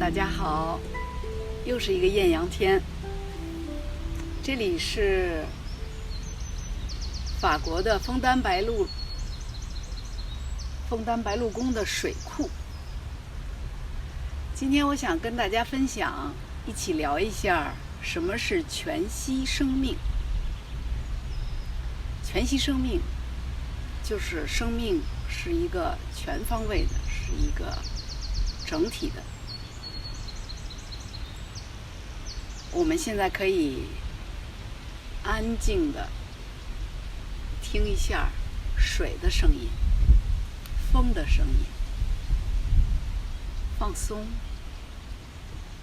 大家好，又是一个艳阳天。这里是法国的枫丹白露宫的水库。今天我想跟大家分享，一起聊一下什么是全息生命。全息生命就是生命是一个全方位的，是一个整体的。我们现在可以安静的听一下水的声音，风的声音，放松，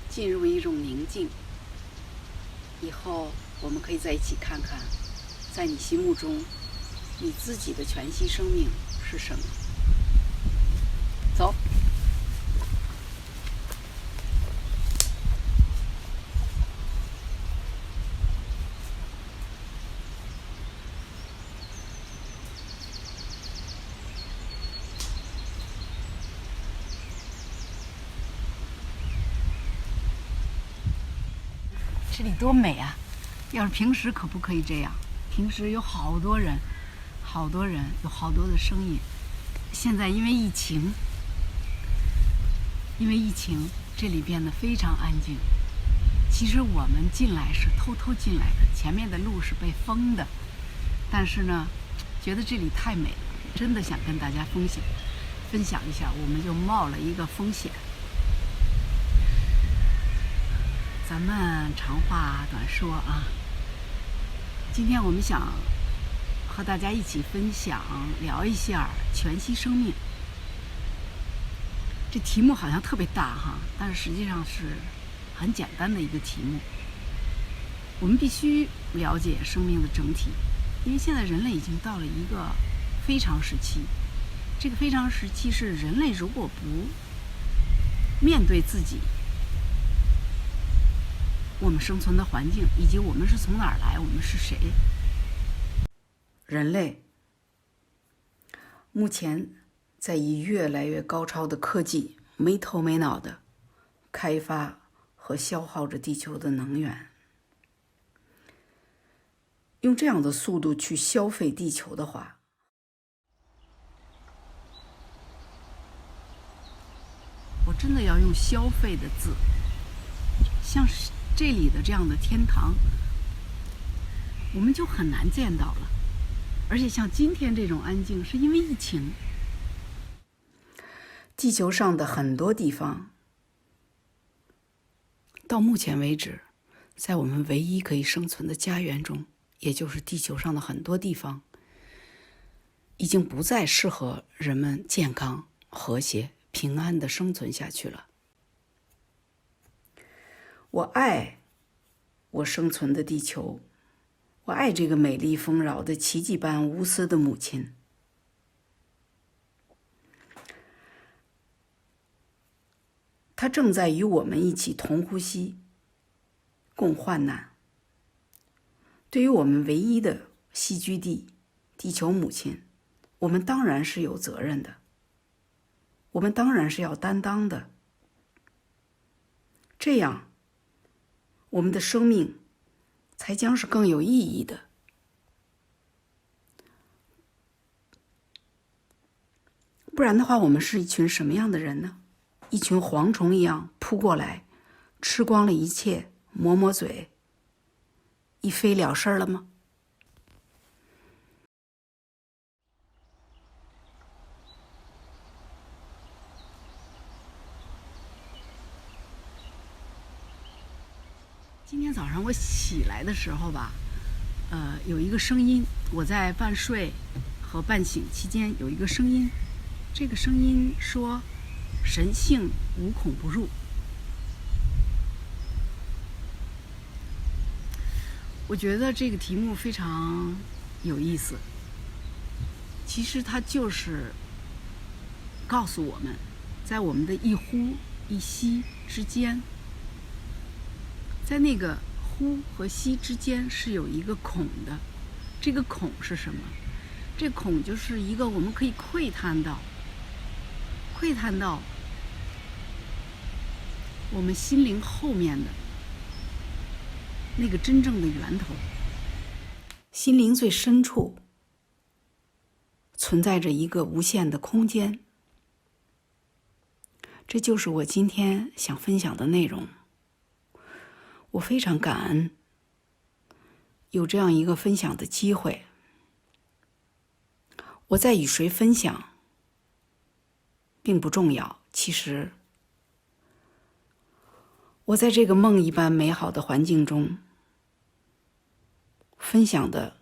进入一种宁静。以后我们可以在一起看看，在你心目中你自己的全息生命是什么。走。这里多美啊！要是平时可不可以这样？平时有好多人，有好多的声音。现在因为疫情，这里变得非常安静。其实我们进来是偷偷进来的，前面的路是被封的。但是呢，觉得这里太美了，真的想跟大家分享一下，我们就冒了一个风险。咱们长话短说啊，今天我们想和大家一起分享聊一下全息生命。这题目好像特别大哈，但是实际上是很简单的一个题目。我们必须了解生命的整体，因为现在人类已经到了一个非常时期。这个非常时期是人类如果不面对自己，我们生存的环境，以及我们是从哪儿来，我们是谁。人类目前在以越来越高超的科技没头没脑的开发和消耗着地球的能源。用这样的速度去消费地球的话，我真的要用消费的字，像是这里的这样的天堂，我们就很难见到了。而且像今天这种安静，是因为疫情。地球上的很多地方，到目前为止，在我们唯一可以生存的家园中，也就是地球上的很多地方，已经不再适合人们健康、和谐、平安的生存下去了。我爱我生存的地球，我爱这个美丽丰饶的奇迹般无私的母亲。她正在与我们一起同呼吸，共患难。对于我们唯一的栖居地地球母亲，我们当然是有责任的，我们当然是要担当的。这样我们的生命才将是更有意义的。不然的话，我们是一群什么样的人呢？一群蝗虫一样扑过来，吃光了一切，抹抹嘴，一飞了事了吗？今天早上我起来的时候吧，有一个声音，我在半睡和半醒期间有一个声音，这个声音说：“神性无孔不入。”我觉得这个题目非常有意思。其实它就是告诉我们，在我们的一呼一吸之间，在那个呼和吸之间是有一个孔的。这个孔是什么？这孔就是一个我们可以窥探到我们心灵后面的那个真正的源头。心灵最深处存在着一个无限的空间，这就是我今天想分享的内容。我非常感恩有这样一个分享的机会。我在与谁分享并不重要，其实我在这个梦一般美好的环境中分享的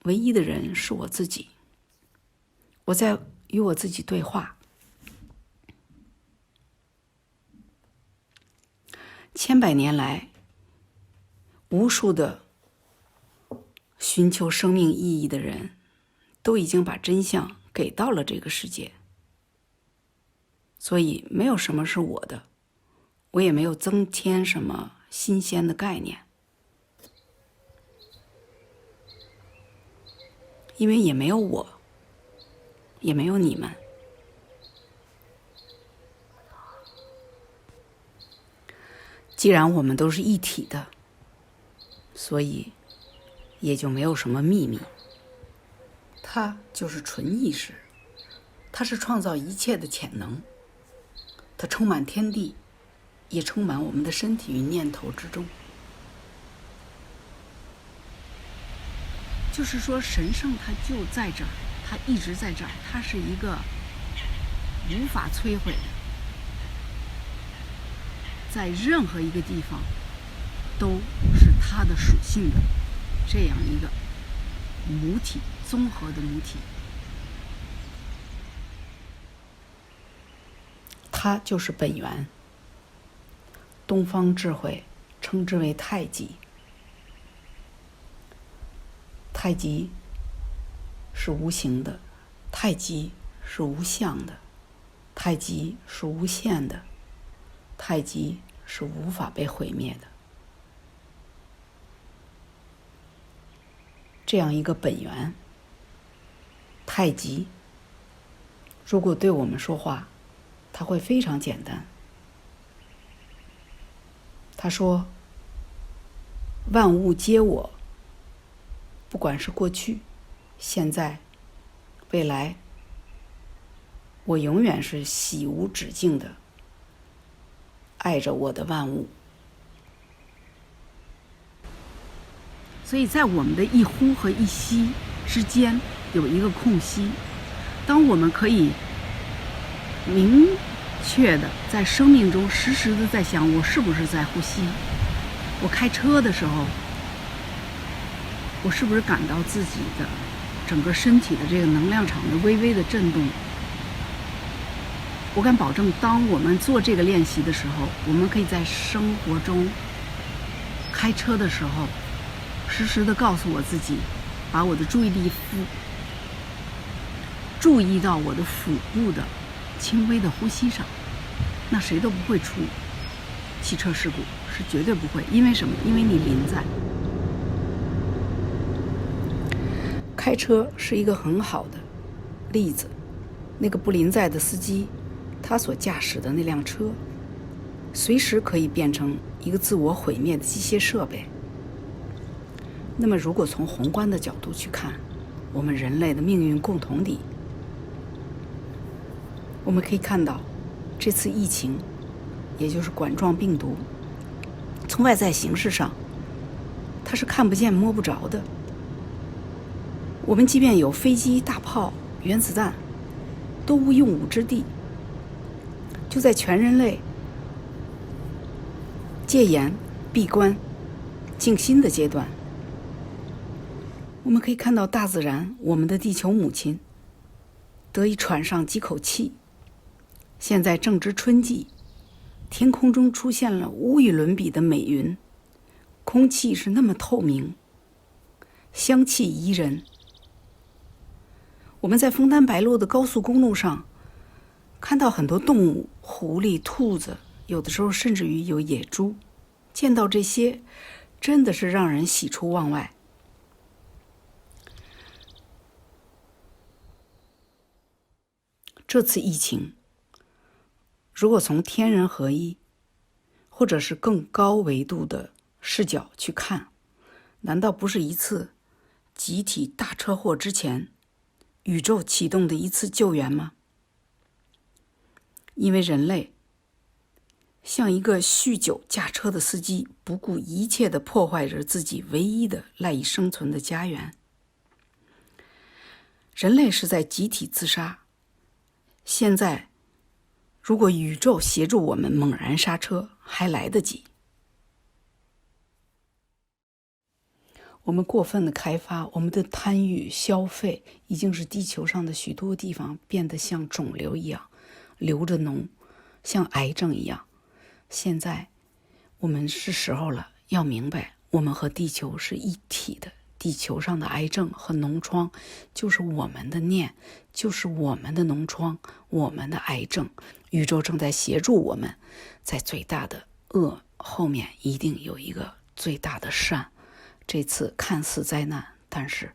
唯一的人是我自己。我在与我自己对话。千百年来，无数的寻求生命意义的人都已经把真相给到了这个世界，所以没有什么是我的，我也没有增添什么新鲜的概念，因为也没有我，也没有你们。既然我们都是一体的，所以也就没有什么秘密。它就是纯意识，它是创造一切的潜能，它充满天地，也充满我们的身体与念头之中。就是说，神圣它就在这儿，它一直在这儿，它是一个无法摧毁的，在任何一个地方都是它的属性的这样一个母体，综合的母体。它就是本源。东方智慧称之为太极。太极是无形的，太极是无相的，太极是无限的，太极是无法被毁灭的。这样一个本源，太极，如果对我们说话，它会非常简单。他说：万物皆我，不管是过去、现在、未来，我永远是喜无止境的爱着我的万物。所以在我们的一呼和一吸之间有一个空隙，当我们可以明确的在生命中时时的在想，我是不是在呼吸？我开车的时候，我是不是感到自己的整个身体的这个能量场的微微的震动？我敢保证，当我们做这个练习的时候，我们可以在生活中开车的时候时时的告诉我自己，把我的注意力注意到我的腹部的轻微的呼吸上，那谁都不会出汽车事故，是绝对不会。因为什么？因为你临在。开车是一个很好的例子，那个不临在的司机，他所驾驶的那辆车，随时可以变成一个自我毁灭的机械设备。那么如果从宏观的角度去看，我们人类的命运共同体，我们可以看到这次疫情，也就是冠状病毒，从外在形式上它是看不见摸不着的。我们即便有飞机、大炮、原子弹，都无用武之地。就在全人类戒严、闭关、静心的阶段，我们可以看到大自然，我们的地球母亲得以喘上几口气。现在正值春季，天空中出现了无与伦比的美云，空气是那么透明，香气宜人。我们在枫丹白露的高速公路上看到很多动物，狐狸、兔子，有的时候甚至于有野猪。见到这些，真的是让人喜出望外。这次疫情，如果从天人合一、或者是更高维度的视角去看，难道不是一次集体大车祸之前宇宙启动的一次救援吗？因为人类像一个酗酒驾车的司机，不顾一切地破坏着自己唯一的赖以生存的家园。人类是在集体自杀，现在如果宇宙协助我们猛然刹车，还来得及。我们过分的开发，我们的贪欲消费，已经使地球上的许多地方变得像肿瘤一样流着脓，像癌症一样。现在我们是时候了，要明白我们和地球是一体的，地球上的癌症和脓疮就是我们的念，就是我们的脓疮，我们的癌症。宇宙正在协助我们，在最大的恶后面一定有一个最大的善。这次看似灾难，但是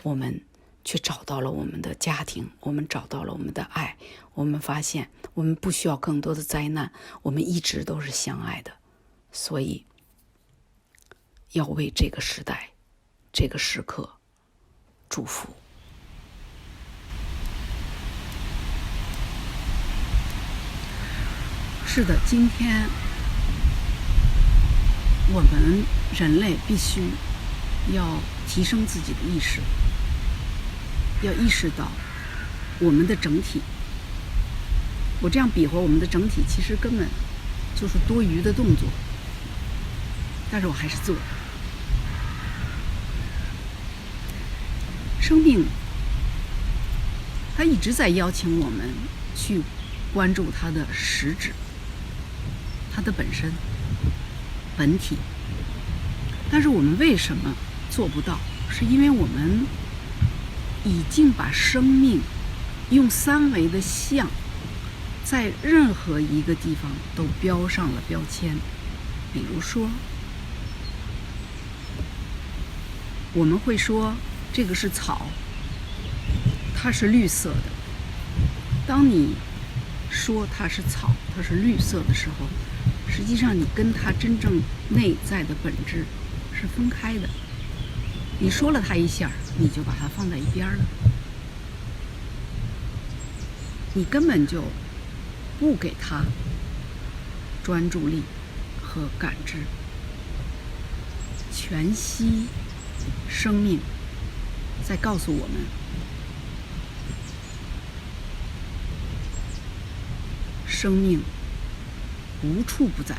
我们却找到了我们的家庭，我们找到了我们的爱，我们发现我们不需要更多的灾难，我们一直都是相爱的。所以要为这个时代这个时刻祝福。是的，今天我们人类必须要提升自己的意识，要意识到我们的整体。我这样比划我们的整体，其实根本就是多余的动作，但是我还是做。生命它一直在邀请我们去关注它的实质，它的本身本体。但是我们为什么做不到？是因为我们已经把生命用三维的像在任何一个地方都标上了标签。比如说我们会说这个是草，它是绿色的。当你说它是草，它是绿色的时候，实际上你跟它真正内在的本质是分开的。你说了它一下，你就把它放在一边了，你根本就不给它专注力和感知。全息生命在告诉我们，生命无处不在，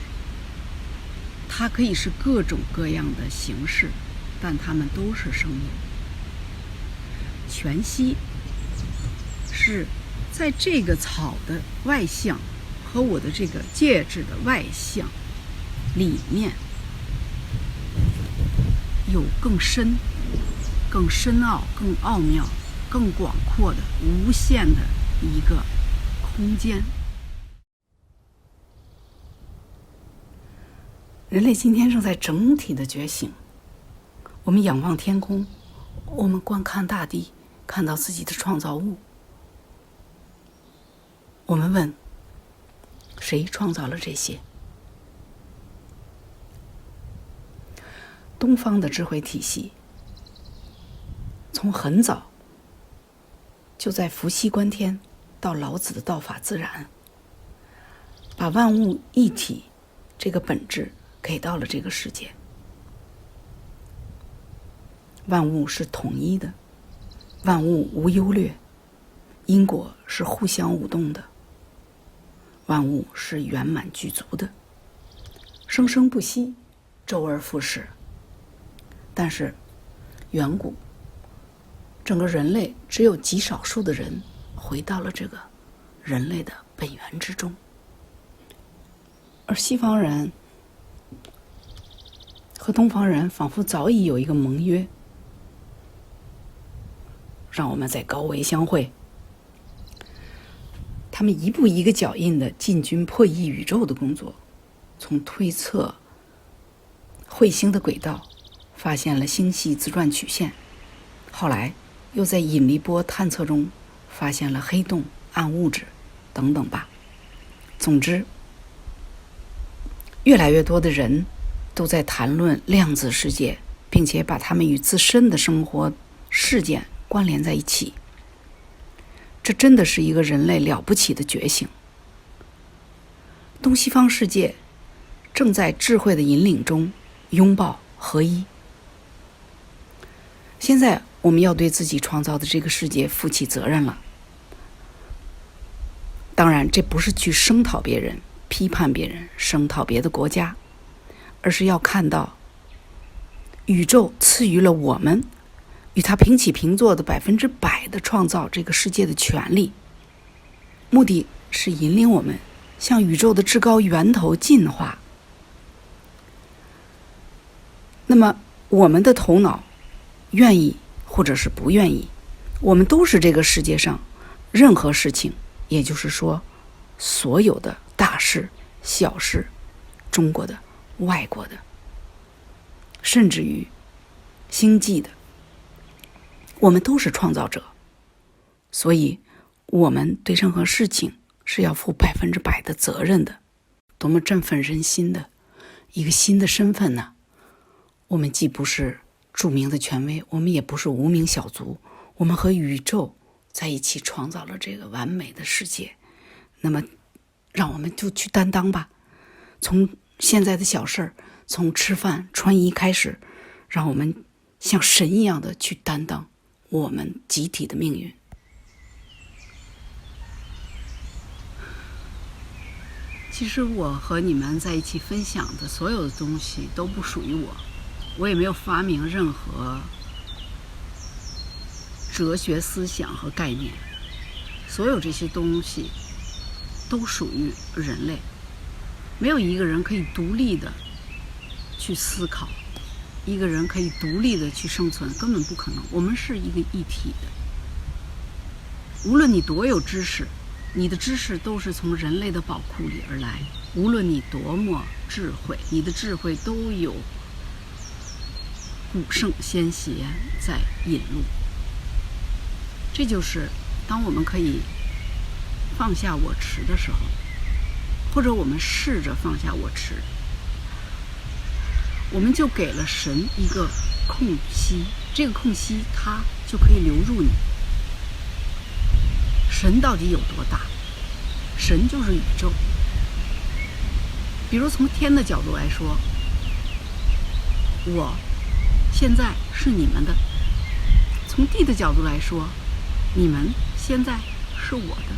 它可以是各种各样的形式，但它们都是生命。全息是在这个草的外象和我的这个介质的外象里面，有更深、更深奥、更奥妙、更广阔的无限的一个空间。人类今天正在整体的觉醒。我们仰望天空，我们观看大地，看到自己的创造物。我们问，谁创造了这些？东方的智慧体系从很早就在伏羲观天到老子的道法自然，把万物一体这个本质给到了这个世界。万物是统一的，万物无优劣，因果是互相舞动的，万物是圆满具足的，生生不息，周而复始。但是远古整个人类只有极少数的人回到了这个人类的本源之中，而西方人和东方人仿佛早已有一个盟约，让我们在高维相会。他们一步一个脚印的进军破译宇宙的工作，从推测彗星的轨道发现了星系自转曲线，后来又在引力波探测中发现了黑洞、暗物质等等吧。总之，越来越多的人都在谈论量子世界，并且把它们与自身的生活事件关联在一起。这真的是一个人类了不起的觉醒。东西方世界正在智慧的引领中拥抱合一。现在我们要对自己创造的这个世界负起责任了。当然，这不是去声讨别人、批判别人、声讨别的国家，而是要看到宇宙赐予了我们与它平起平坐的100%的创造这个世界的权利，目的是引领我们向宇宙的至高源头进化。那么我们的头脑愿意或者是不愿意，我们都是这个世界上任何事情，也就是说所有的大事小事，中国的外国的，甚至于星际的，我们都是创造者。所以我们对任何事情是要负100%的责任的。多么振奋人心的一个新的身份呢！我们既不是著名的权威，我们也不是无名小卒，我们和宇宙在一起创造了这个完美的世界。那么让我们就去担当吧，从现在的小事儿，从吃饭穿衣开始，让我们像神一样的去担当我们集体的命运。其实我和你们在一起分享的所有的东西都不属于我，我也没有发明任何哲学思想和概念，所有这些东西都属于人类，没有一个人可以独立的去思考，一个人可以独立的去生存，根本不可能。我们是一个一体的，无论你多有知识，你的知识都是从人类的宝库里而来，无论你多么智慧，你的智慧都有古圣先贤在引路。这就是当我们可以放下我执的时候，或者我们试着放下我执，我们就给了神一个空隙，这个空隙它就可以流入你。神到底有多大？神就是宇宙。比如从天的角度来说，我现在是你们的；从地的角度来说，你们现在是我的。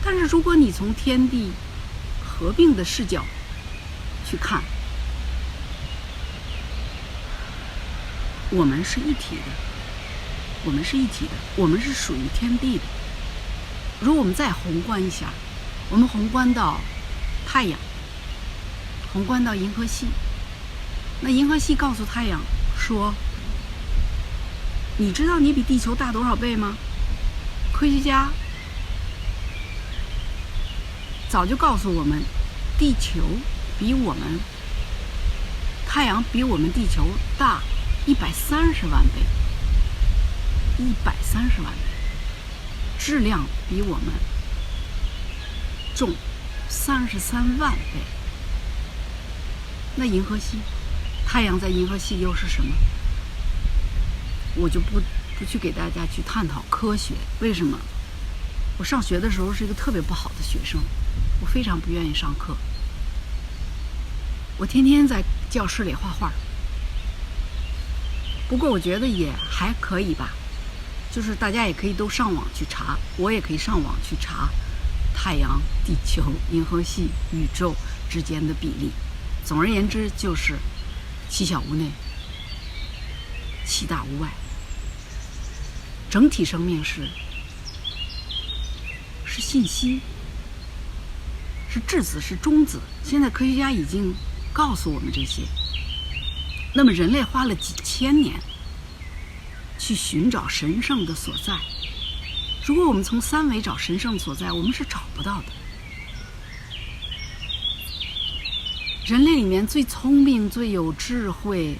但是如果你从天地合并的视角去看，我们是一体的，我们是一体的，我们是属于天地的。如果我们再宏观一下，我们宏观到太阳，宏观到银河系，那银河系告诉太阳说，你知道你比地球大多少倍吗？科学家早就告诉我们，地球比我们太阳比我们地球大130万倍，130万倍，质量比我们重33万倍。那银河系，太阳在银河系又是什么？我就不去给大家去探讨科学。为什么？我上学的时候是一个特别不好的学生，我非常不愿意上课，我天天在教室里画画。不过我觉得也还可以吧，就是大家也可以都上网去查，我也可以上网去查太阳、地球、银河系、宇宙之间的比例。总而言之，就是七小无内，七大无外。整体生命是信息，是质子，是中子。现在科学家已经告诉我们这些。那么人类花了几千年去寻找神圣的所在，如果我们从三维找神圣所在，我们是找不到的。人类里面最聪明、最有智慧、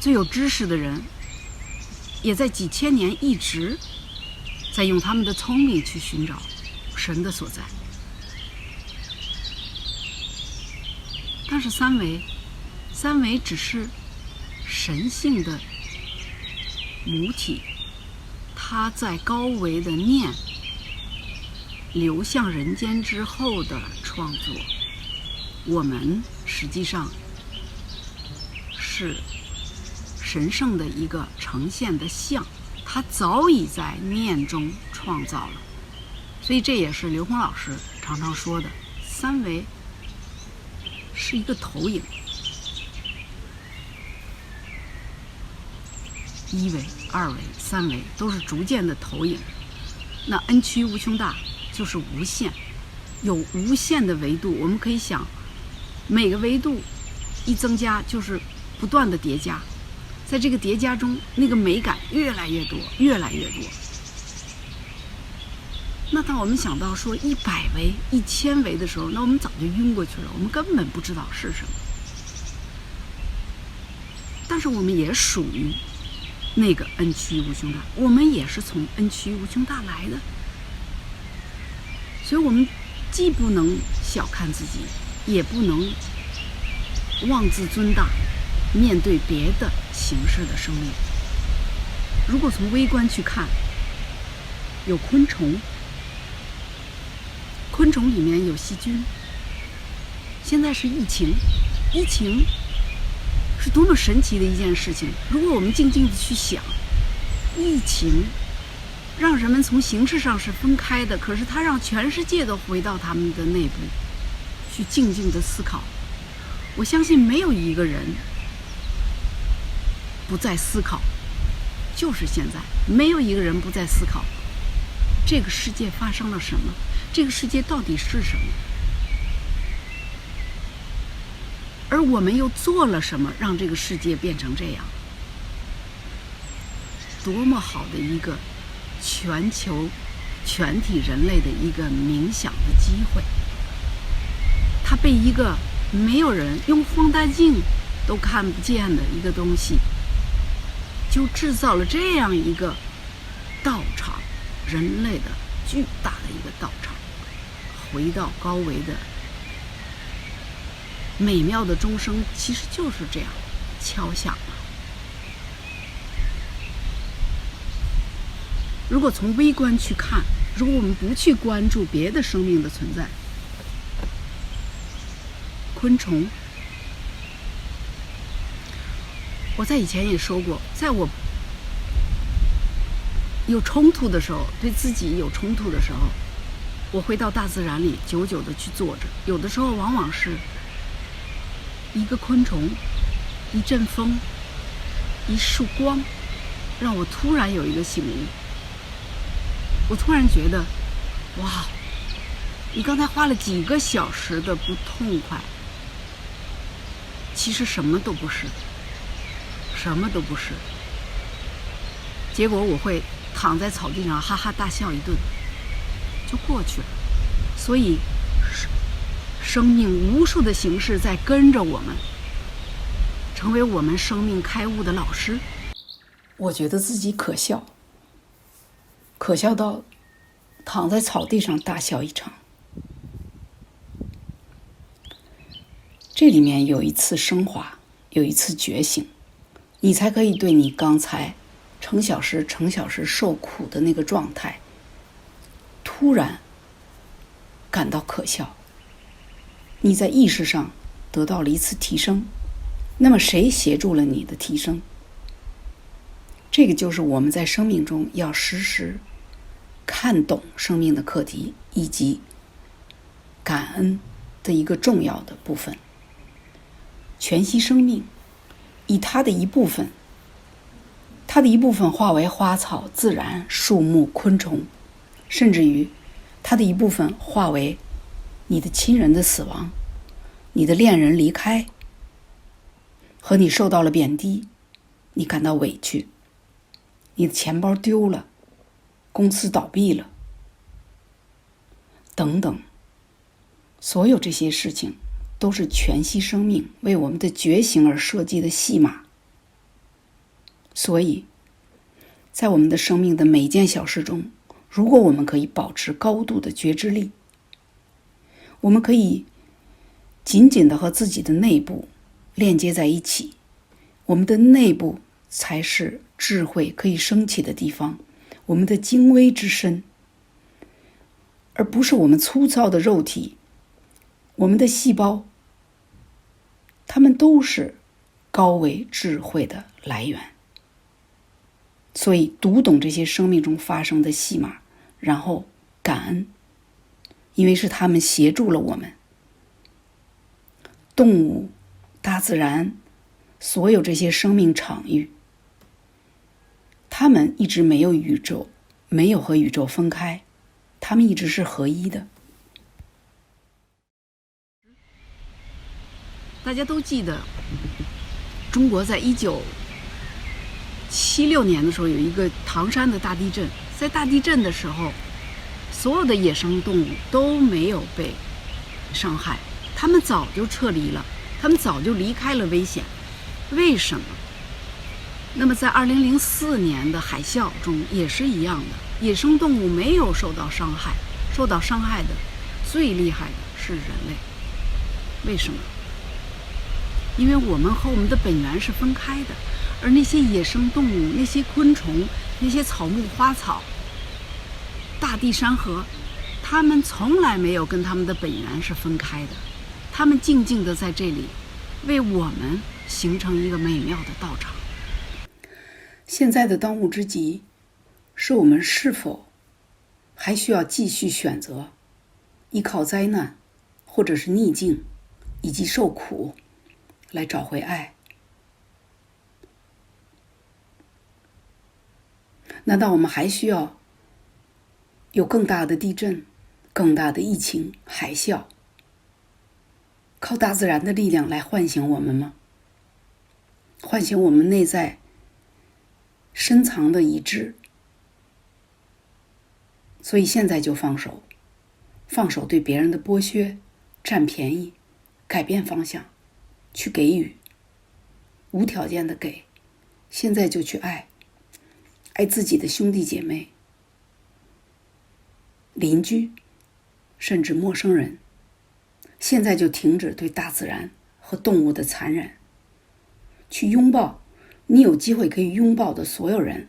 最有知识的人，也在几千年一直在用他们的聪明去寻找神的所在。但是三维只是神性的母体，它在高维的念流向人间之后的创作。我们实际上是神圣的一个呈现的像，它早已在念中创造了。所以这也是刘峰老师常常说的，三维是一个投影，一维、二维、三维都是逐渐的投影。那 n 趋无穷大就是无限，有无限的维度。我们可以想，每个维度一增加就是不断的叠加，在这个叠加中，那个美感越来越多，越来越多。那当我们想到说100维、1000维的时候，那我们早就晕过去了，我们根本不知道是什么。但是我们也属于那个 n 趋无穷大，我们也是从 n 趋无穷大来的。所以我们既不能小看自己，也不能妄自尊大，面对别的形式的生命。如果从微观去看，有昆虫，昆虫里面有细菌，现在是疫情是多么神奇的一件事情。如果我们静静地去想，疫情让人们从形式上是分开的，可是它让全世界都回到他们的内部去静静地思考。我相信没有一个人不在思考，就是现在没有一个人不在思考这个世界发生了什么，这个世界到底是什么，而我们又做了什么让这个世界变成这样。多么好的一个全球全体人类的一个冥想的机会，它被一个没有人用放大镜都看不见的一个东西，就制造了这样一个道场，人类的巨大的一个道场，回到高维的美妙的钟声，其实就是这样敲响了。如果从微观去看，如果我们不去关注别的生命的存在，昆虫，我在以前也说过，在我有冲突的时候，对自己有冲突的时候，我会到大自然里久久的去坐着。有的时候往往是一个昆虫，一阵风，一束光，让我突然有一个醒悟。我突然觉得，哇，你刚才花了几个小时的不痛快，其实什么都不是，什么都不是。结果我会躺在草地上哈哈大笑一顿，就过去了。所以生命无数的形式在跟着我们，成为我们生命开悟的老师。我觉得自己可笑，可笑到躺在草地上大笑一场。这里面有一次升华，有一次觉醒，你才可以对你刚才成小时受苦的那个状态突然感到可笑。你在意识上得到了一次提升，那么谁协助了你的提升？这个就是我们在生命中要时时看懂生命的课题，以及感恩的一个重要的部分。全息生命以它的一部分化为花草、自然、树木、昆虫，甚至于它的一部分化为你的亲人的死亡，你的恋人离开，和你受到了贬低，你感到委屈，你的钱包丢了，公司倒闭了，等等。所有这些事情都是全息生命为我们的觉醒而设计的戏码。所以在我们的生命的每一件小事中，如果我们可以保持高度的觉知力，我们可以紧紧地和自己的内部链接在一起。我们的内部才是智慧可以升起的地方，我们的精微之身，而不是我们粗糙的肉体。我们的细胞，它们都是高维智慧的来源。所以读懂这些生命中发生的戏码，然后感恩，因为是他们协助了我们。动物、大自然，所有这些生命场域，他们一直没有和宇宙分开，他们一直是合一的。大家都记得，中国在1976年的时候有一个唐山的大地震，在大地震的时候，所有的野生动物都没有被伤害，他们早就撤离了，他们早就离开了危险。为什么？那么在2004年的海啸中也是一样的，野生动物没有受到伤害，受到伤害的最厉害的是人类。为什么？因为我们和我们的本源是分开的，而那些野生动物、那些昆虫、那些草木花草、大地山河，它们从来没有跟它们的本源是分开的，它们静静地在这里为我们形成一个美妙的道场。现在的当务之急是我们是否还需要继续选择依靠灾难或者是逆境以及受苦来找回爱？难道我们还需要有更大的地震、更大的疫情、海啸，靠大自然的力量来唤醒我们吗？唤醒我们内在深藏的意志。所以现在就放手，放手对别人的剥削、占便宜，改变方向，去给予，无条件的给。现在就去爱，爱自己的兄弟姐妹、邻居，甚至陌生人。现在就停止对大自然和动物的残忍，去拥抱你有机会可以拥抱的所有人